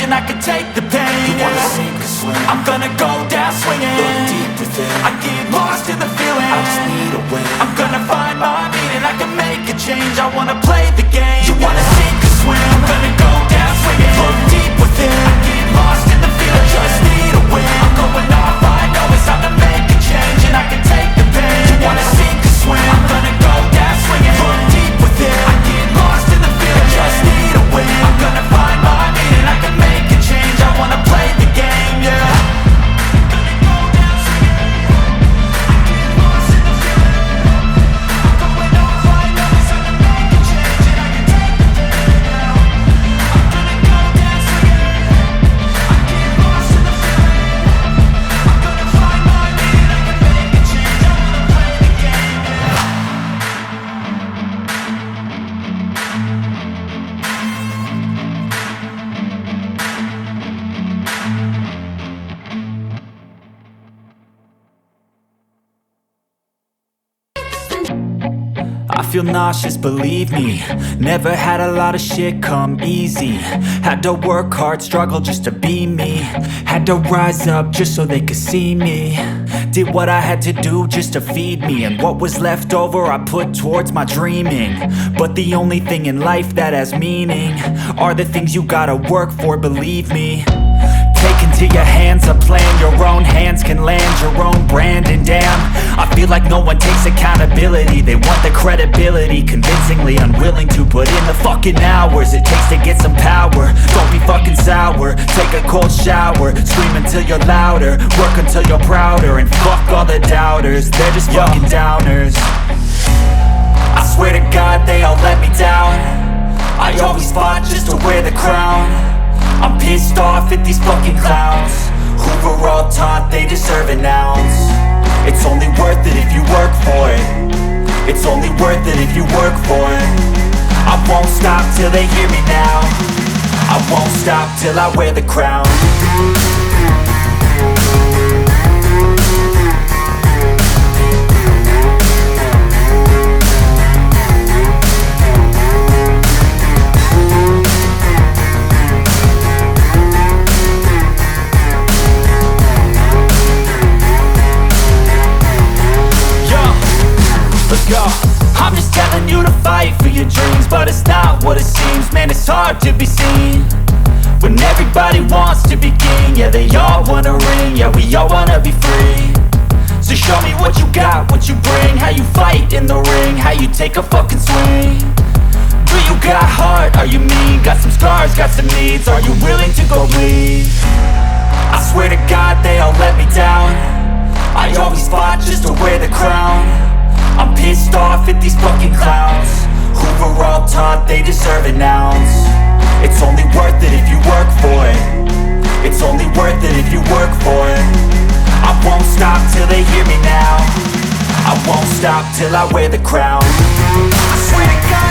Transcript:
and I can take the pain. You wanna sink or swim? I'm gonna go down swinging. Look deep within. I get lost in the feeling. I just need a win. I'm gonna find my meaning. I can make a change. I wanna play the game. You wanna sink or swim? I'm gonna go down swinging. Look deep within. I get lost in the feeling. I just need a win. I'm going off. I know it's time to make a change, and I can take the pain. You wanna sink or swim? I'm gonna go down swinging. Look deep within. I get lost in the feeling. I just need a win. I'm gonna find my meaning. I can make a change. I wanna play the game, yeah. I feel nauseous, believe me. Never had a lot of shit come easy. Had to work hard, struggle just to be me. Had to rise up just so they could see me. Did what I had to do just to feed me, and what was left over I put towards my dreaming. But the only thing in life that has meaning are the things you gotta work for, believe me. Take into your hands a plan, your own hands can land your own brand. And damn, I feel like no one takes accountability. They want the credibility, convincingly unwilling to put in the fucking hours it takes to get some power. Don't be fucking sour, take a cold shower. Scream until you're louder, work until you're prouder. And fuck all the doubters, they're just fucking downers. I swear to God they all let me down. I always fought just to wear the crown. I'm pissed off at these fucking clowns who were all taught they deserve an ounce. It's only worth it if you work for it. It's only worth it if you work for it. I won't stop till they hear me now. I won't stop till I wear the crown. I'm just telling you to fight for your dreams, but it's not what it seems. Man, it's hard to be seen when everybody wants to be king. Yeah, they all wanna ring, yeah, we all wanna be free. So show me what you got, what you bring, how you fight in the ring, how you take a fucking swing. Do you got heart, are you mean? Got some scars, got some needs, are you willing to go bleed? I swear to God they all let me down. I always fought just to wear the crown. I'm pissed off at these fucking clowns who were all taught they deserve an ounce. It's only worth it if you work for it. It's only worth it if you work for it. I won't stop till they hear me now. I won't stop till I wear the crown. I swear to God